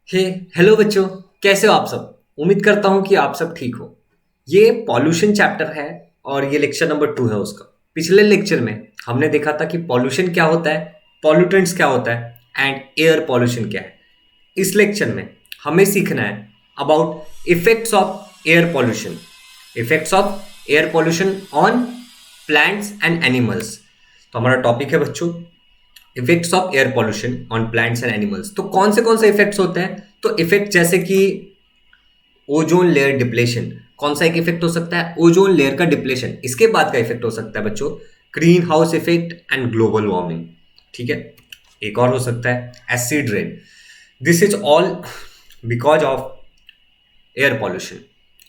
हे hello बच्चों। कैसे हो आप सब? उम्मीद करता हूँ कि आप सब ठीक हो। ये पॉल्यूशन चैप्टर है और ये लेक्चर नंबर 2 है उसका। पिछले लेक्चर में हमने देखा था कि पॉल्यूशन क्या होता है, पॉल्यूटेंट्स क्या होता है एंड एयर पॉल्यूशन क्या है। इस लेक्चर में हमें सीखना है about effects of air pollution, effects of air pollution on plants and animals. तो हमारा टॉपिक है बच्चों effects of air pollution on plants and animals. तो कौन से इफेक्ट्स होते हैं? तो इफेक्ट जैसे कि ओजोन लेयर डिप्लेशन, कौन सा एक इफेक्ट हो सकता है? ओजोन लेयर का डिप्लेशन। इसके बाद का इफेक्ट हो सकता है बच्चों green house effect and global warming. ठीक है, एक और हो सकता है acid rain. This is all because of air pollution.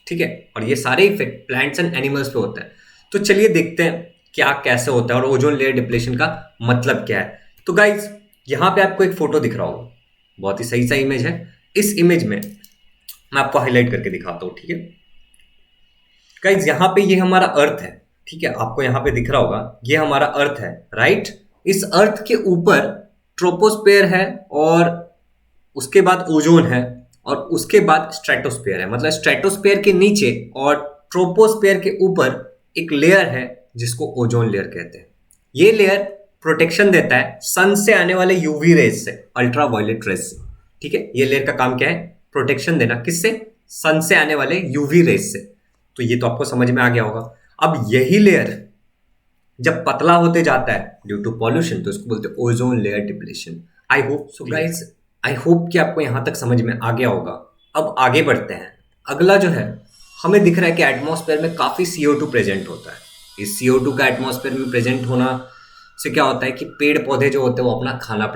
ठीक है, और ये सारे इफेक्ट प्लांट्स एंड एनिमल्स पे होता है। तो चलिए देखते हैं क्या कैसे होता है और ओजोन लेयर डिप्लेशन का मतलब क्या है। तो गाइज यहाँ पे आपको एक फोटो दिख रहा होगा, बहुत ही सही सा इमेज है। इस इमेज में मैं आपको हाईलाइट करके दिखाता हूँ। ठीक है गाइज, यहाँ पे ये हमारा अर्थ है। ठीक है, आपको यहाँ पे दिख रहा होगा ये हमारा अर्थ है, राइट। इस अर्थ के ऊपर ट्रोपोस्फेयर है और उसके बाद ओजोन है और उसके बाद स्ट्रेटोस्फेयर है। मतलब स्ट्रेटोस्फेयर के नीचे और ट्रोपोस्फेयर के ऊपर एक लेयर है जिसको ओजोन लेयर कहते हैं। ये लेयर प्रोटेक्शन देता है सन से आने वाले यूवी रेज से, अल्ट्रा वायलेट रेज से। ठीक है, ये लेयर का काम क्या है? प्रोटेक्शन देना। किससे? सन से आने वाले यूवी रेज से। तो ये तो आपको समझ में आ गया होगा। अब यही लेयर जब पतला होते जाता है ड्यू टू पॉल्यूशन तो इसको बोलते हैं ozone layer depletion. I hope so guys, I hope कि आपको यहां तक समझ में आ गया होगा। अब आगे बढ़ते हैं। अगला जो है, हमें दिख रहा है कि एटमॉस्फेयर में काफी CO2 प्रेजेंट होता है। इस CO2 का एटमॉस्फेयर में प्रेजेंट होना से क्या होता है कि पेड़ पौधे जो होते हैं वो अपना खाना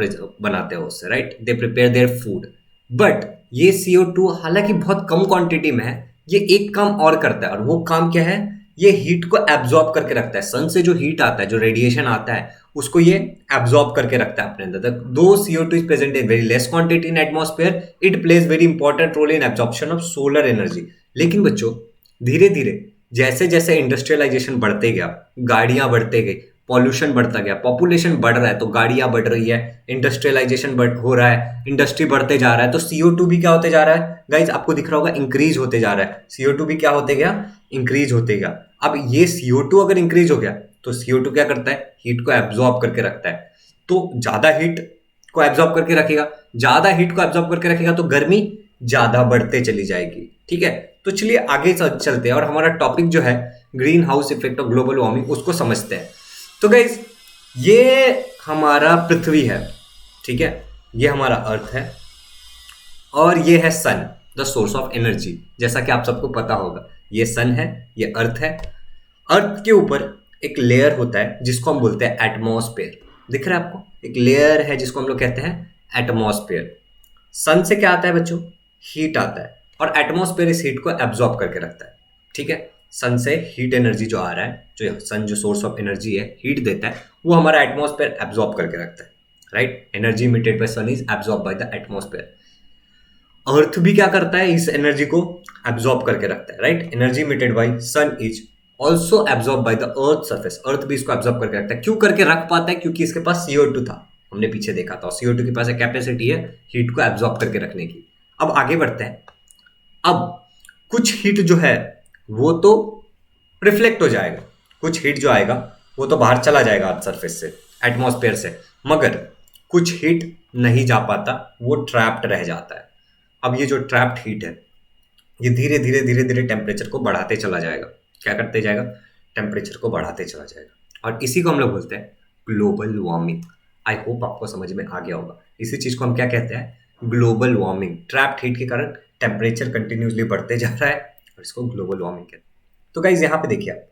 बनाते हैं उससे, right. They prepare their food. But ये CO2 हालांकि बहुत कम क्वांटिटी में है, ये एक काम और करता है। और वो काम क्या है? ये हीट को एब्जॉर्ब करके रखता है। सन से जो हीट आता है, जो रेडिएशन आता है, उसको ये एब्जॉर्ब करके रखता है अपने अंदर। दो CO2 is present in very less quantity in atmosphere, it plays very important role in absorption of solar energy. लेकिन बच्चों धीरे धीरे जैसे जैसे इंडस्ट्रियलाइजेशन बढ़ते गया, गाड़ियां बढ़ते गई, पॉल्यूशन बढ़ता गया, पॉपुलेशन बढ़ रहा है तो गाड़ियां बढ़ रही है, इंडस्ट्रियलाइजेशन हो रहा है, इंडस्ट्री बढ़ते जा रहा है, तो CO2 भी क्या होते जा रहा है गाइज? आपको दिख रहा होगा इंक्रीज होते जा रहा है। CO2 भी क्या होते गया? इंक्रीज होते गया। अब ये CO2 अगर इंक्रीज हो गया तो CO2 क्या करता है? हीट को एब्जॉर्ब करके रखता है। तो ज्यादा हीट को एब्जॉर्ब करके रखेगा, ज्यादा हीट को एब्जॉर्ब करके रखेगा तो गर्मी ज्यादा बढ़ते चली जाएगी। ठीक है, तो चलिए आगे चलते हैं और हमारा टॉपिक जो है green house effect of global warming उसको समझते हैं। तो गाइज ये हमारा पृथ्वी है, ठीक है, ये हमारा अर्थ है और ये है सन, द सोर्स ऑफ एनर्जी। जैसा कि आप सबको पता होगा ये सन है, ये अर्थ है। अर्थ के ऊपर एक लेयर होता है जिसको हम बोलते हैं एटमॉस्फेयर। दिख रहा है आपको? एक लेयर है जिसको हम लोग कहते हैं एटमॉस्फेयर। सन से क्या आता है बच्चों? हीट आता है और एटमॉस्फेयर इस हीट को एब्जॉर्ब करके रखता है। ठीक है, सन से हीट एनर्जी जो आ रहा है, जो सन जो सोर्स ऑफ एनर्जी है, हीट देता है, वो हमारा एटमॉस्फेयर एब्जॉर्ब करके रखता है, right. Energy emitted by sun is absorb by the atmosphere. Earth भी क्या करता है? इस एनर्जी को एब्जॉर्ब करके रखता है, right. Energy emitted by sun is also absorb by the earth surface. Earth भी इसको एब्जॉर्ब करके रखता है। क्यों करके रख पाता है? क्योंकि इसके पास CO2 था, हमने पीछे देखा था। CO2 के पास एक कैपेसिटी है हीट को एब्जॉर्ब करके रखने की। अब आगे बढ़ते हैं। अब कुछ हीट जो है वो तो रिफ्लेक्ट हो जाएगा, कुछ हीट जो आएगा वो तो बाहर चला जाएगा अर्थ सरफेस से, एटमॉस्फेयर से, मगर कुछ हीट नहीं जा पाता, वो ट्रैप्ड रह जाता है। अब ये जो ट्रैप्ड हीट है ये धीरे धीरे धीरे धीरे टेम्परेचर को बढ़ाते चला जाएगा। क्या करते जाएगा? टेम्परेचर को बढ़ाते चला जाएगा और इसी को हम लोग बोलते हैं ग्लोबल वार्मिंग। आई होप आपको समझ में आ गया होगा। इसी चीज को हम क्या कहते हैं? Global warming. ट्रैप्ड हीट के कारण टेम्परेचर कंटिन्यूसली बढ़ते जा रहा है और इसको ग्लोबल वार्मिंग कहते हैं। तो गाइज यहाँ पे देखिए आप,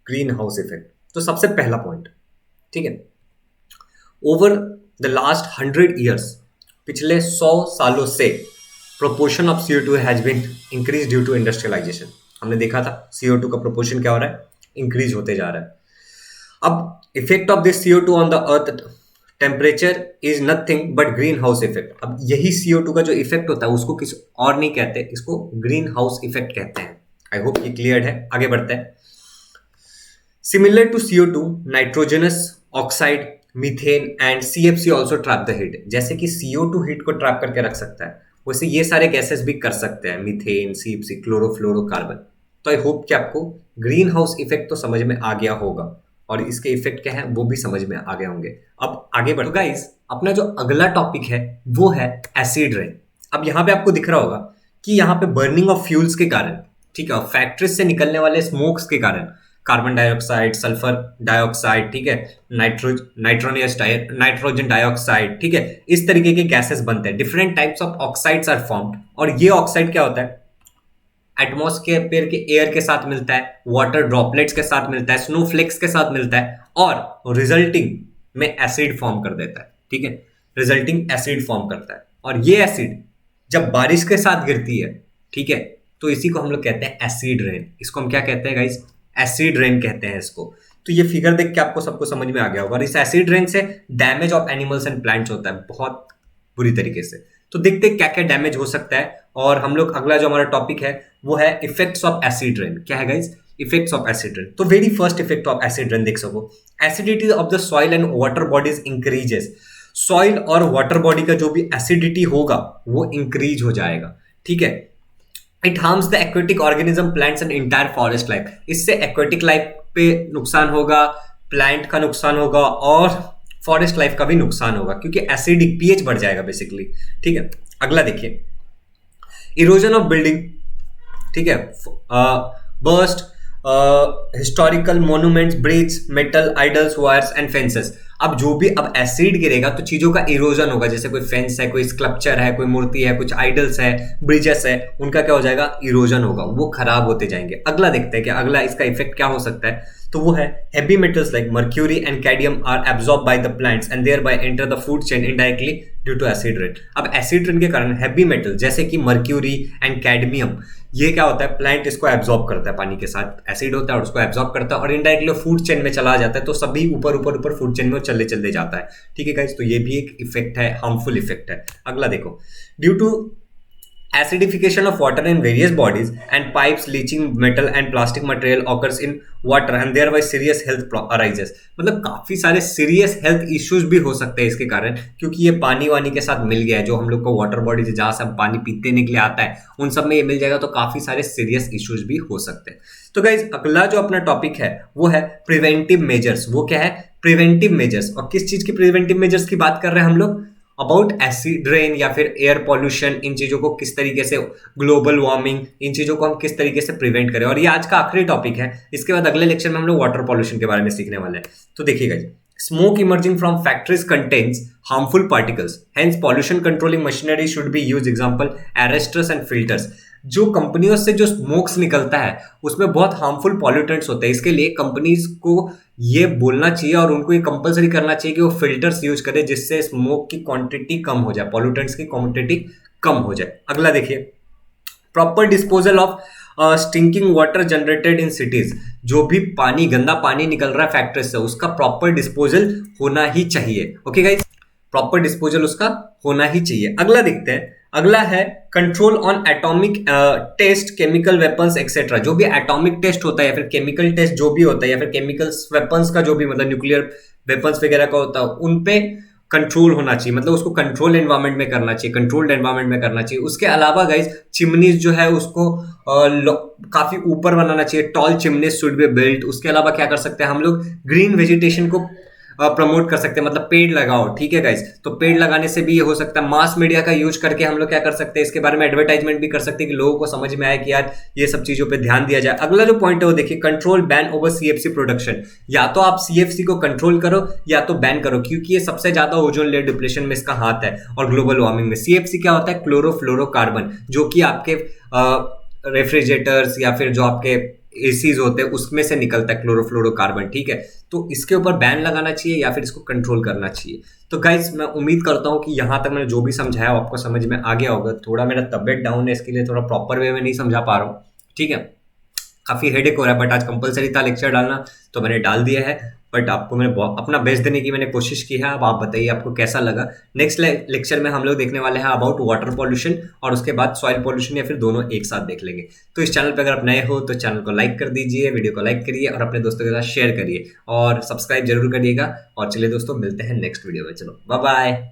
ग्रीन हाउस इफेक्ट। तो सबसे पहला पॉइंट, ठीक है, ओवर द लास्ट 100 ईयर्स, पिछले 100 सालों से proportion of CO2 has been increase due to industrialisation. हमने देखा था CO2 का प्रोपोर्शन क्या हो रहा है? इंक्रीज होते जा रहा है। अब effect of this CO2 on the earth temperature is nothing but green house effect. अब यही CO2 का जो इफेक्ट होता है उसको किसी और नहीं कहते, इसको ग्रीन हाउस इफेक्ट कहते हैं। आई होप ये क्लियर है। आगे बढ़ते हैं। Similar to CO2, nitrogenous oxide, methane and CFC also trap the heat. जैसे कि CO2 हीट को ट्रैप करके रख सकता है, वैसे ये सारे गैसेस भी कर सकते हैं, मीथेन, सीएफसी, क्लोरोफ्लोरोकार्बन। तो आई होप कि आपको ग्रीन हाउस इफेक्ट तो समझ में आ गया होगा और इसके इफेक्ट क्या है वो भी समझ में आ गए होंगे। अब आगे बढ़ो गाइस, अपना जो अगला टॉपिक है वो है एसिड रेन। अब यहाँ पे आपको दिख रहा होगा कि यहाँ पे बर्निंग ऑफ फ्यूल्स के कारण, ठीक है, फैक्ट्रीज से निकलने वाले स्मोक्स के कारण कार्बन डाइऑक्साइड, सल्फर डाइऑक्साइड, ठीक है, नाइट्रोजन डाइऑक्साइड, ठीक है, इस तरीके के गैसेस बनते हैं। Different types of oxides are formed और ये ऑक्साइड क्या होता है, एटमॉस्फेयर के एयर के साथ मिलता है, वाटर ड्रॉपलेट्स के साथ मिलता है, स्नोफ्लेक्स के साथ मिलता है और रिजल्टिंग में एसिड फॉर्म कर देता है, ठीक है, रिजल्टिंग एसिड फॉर्म करता है। और ये एसिड जब बारिश के साथ गिरती है, ठीक है, तो इसी को हम लोग कहते हैं एसिड रेन। इसको हम क्या कहते हैं गाइस, एसिड रेन कहते हैं इसको। तो ये फिगर देख के आपको सबको समझ में आ गया होगा। और इस एसिड रेन से damage of animals and plants होता है बहुत बुरी तरीके से। तो देखते हैं क्या क्या डैमेज हो सकता है। और हम लोग अगला जो हमारा टॉपिक है वो है इफेक्ट्स ऑफ एसिड रेन। क्या है guys, effects of acid rain. तो very first effect of acid rain देख सको, acidity of the soil and water bodies increases. Soil और वाटर बॉडी का जो भी एसिडिटी होगा वो इंक्रीज हो जाएगा, ठीक है। It harms the aquatic organism, plants and entire forest life. इससे एक्वेटिक लाइफ पे नुकसान होगा, प्लांट का नुकसान होगा और फॉरेस्ट लाइफ का भी नुकसान होगा क्योंकि एसिडिक पीएच बढ़ जाएगा बेसिकली, ठीक है। अगला देखिए, इरोजन ऑफ बिल्डिंग, ठीक है, burst historical monuments, bridge, metal idols, wires and fences. अब जो भी अब एसिड गिरेगा तो चीजों का इरोजन होगा, जैसे कोई फेंस है, कोई स्कल्पचर है, कोई मूर्ति है, कुछ आइडल्स है, ब्रिजेस है, उनका क्या हो जाएगा, इरोजन होगा, वो खराब होते जाएंगे। अगला देखते हैं कि अगला इसका इफेक्ट क्या हो सकता है। तो वो है heavy metals like mercury and cadmium are absorb by the plants and thereby enter the food chain indirectly due to acid rain. अब एसिड रेन के कारण हैवी मेटल जैसे कि मर्क्यूरी एंड कैडमियम, ये क्या होता है, प्लांट इसको एब्जॉर्ब करता है, पानी के साथ एसिड होता है और उसको एब्जॉर्ब करता है और इनडायरेक्टली फूड चेन में चला जाता है। तो सभी ऊपर ऊपर ऊपर फूड चेन में चलते चलते जाता है, ठीक है गाइस। तो ये भी एक इफेक्ट है, हार्मफुल इफेक्ट है। अगला देखो, due to acidification of water in various bodies and pipes, leaching metal and plastic material occurs in water and thereby serious health arises। मतलब काफी सारे सीरियस हेल्थ इश्यूज भी हो सकते हैं इसके कारण, क्योंकि ये पानी वानी के साथ मिल गया है। जो हम लोग को वाटर बॉडी जहाँ से हम पानी पीते के लिए आता है उन सब में ये मिल जाएगा, तो काफी सारे सीरियस इश्यूज भी हो सकते हैं। तो गाइज अगला जो अपना टॉपिक है वो है प्रिवेंटिव मेजर्स। वो क्या है, प्रिवेंटिव मेजर्स। और किस चीज की प्रिवेंटिव मेजर्स की बात कर रहे हैं हम लोग, अबाउट एसिड रेन या फिर एयर पॉल्यूशन। इन चीजों को किस तरीके से, ग्लोबल वार्मिंग, इन चीजों को हम किस तरीके से प्रिवेंट करें। और ये आज का आखिरी टॉपिक है। इसके बाद अगले लेक्चर में हम लोग वाटर पॉल्यूशन के बारे में सीखने वाले हैं। तो देखिएगा जी, smoke emerging from factories contains harmful particles, hence pollution controlling machinery should be use, example arresters and filters. जो कंपनियों से जो स्मोक्स निकलता है उसमें बहुत हार्मफुल पॉल्यूटेंट्स होते हैं। इसके लिए कंपनीज को ये बोलना चाहिए और उनको ये कंपलसरी करना चाहिए कि वो फिल्टर्स यूज करें जिससे स्मोक की क्वांटिटी कम हो जाए, पॉल्यूटेंट्स की क्वांटिटी कम हो जाए। अगला देखिए, proper disposal of stinking water generated in cities. जो भी पानी, गंदा पानी निकल रहा है फैक्ट्री से, उसका प्रॉपर डिस्पोजल होना ही चाहिए। ओके गाइस, प्रॉपर डिस्पोजल उसका होना ही चाहिए। अगला देखते हैं, अगला है control on atomic test, chemical weapons etcetera. जो भी एटॉमिक टेस्ट होता है या फिर केमिकल टेस्ट जो भी होता है या फिर केमिकल वेपन्स का जो भी, मतलब न्यूक्लियर वेपन्स वगैरह का होता है, उन पे कंट्रोल होना चाहिए। मतलब उसको कंट्रोल एनवायरनमेंट में करना चाहिए, कंट्रोल्ड एनवायरनमेंट में करना चाहिए। उसके अलावा गाइस चिमनीज जो है उसको काफी ऊपर बनाना चाहिए, tall chimneys should be built. उसके अलावा क्या कर सकते हैं हम लोग, ग्रीन वेजिटेशन को प्रमोट कर सकते हैं, मतलब पेड़ लगाओ, ठीक है गाइस। तो पेड़ लगाने से भी ये हो सकता है। मास मीडिया का यूज करके हम लोग क्या कर सकते हैं, इसके बारे में एडवर्टाइजमेंट भी कर सकते हैं कि लोगों को समझ में आए कि यार ये सब चीजों पे ध्यान दिया जाए। अगला जो पॉइंट है वो देखिए, control ban over CFC production. या तो आप सीएफसी को कंट्रोल करो या तो बैन करो, क्योंकि ये सबसे ज्यादा ओजोन लेयर डिप्लेशन में इसका हाथ है और ग्लोबल वार्मिंग में। सीएफसी क्या होता है, क्लोरोफ्लोरोकार्बन, जो कि आपके रेफ्रिजरेटर्स या फिर जो आपके एसीज होते हैं उसमें से निकलता है क्लोरोफ्लोरोकार्बन, ठीक है। तो इसके ऊपर बैन लगाना चाहिए या फिर इसको कंट्रोल करना चाहिए। तो गाइस मैं उम्मीद करता हूं कि यहां तक मैंने जो भी समझाया आपको समझ में आ गया होगा। थोड़ा मेरा तबियत डाउन है, इसके लिए थोड़ा प्रॉपर वे में नहीं समझा पा रहा हूँ, ठीक है। काफी हेडेक हो रहा है, बट आज कंपलसरी था लेक्चर डालना तो मैंने डाल दिया है। बट आपको मैंने अपना बेस्ट देने की मैंने कोशिश की है। अब आप बताइए आपको कैसा लगा। नेक्स्ट लेक्चर में हम लोग देखने वाले हैं अबाउट वाटर पॉल्यूशन और उसके बाद सॉइल पॉल्यूशन, या फिर दोनों एक साथ देख लेंगे। तो इस चैनल पर अगर आप नए हो तो चैनल को लाइक कर दीजिए, वीडियो को लाइक करिए और अपने दोस्तों के साथ शेयर करिए और सब्सक्राइब जरूर करिएगा। और चलिए दोस्तों, मिलते हैं नेक्स्ट वीडियो में। चलो बाय बाय।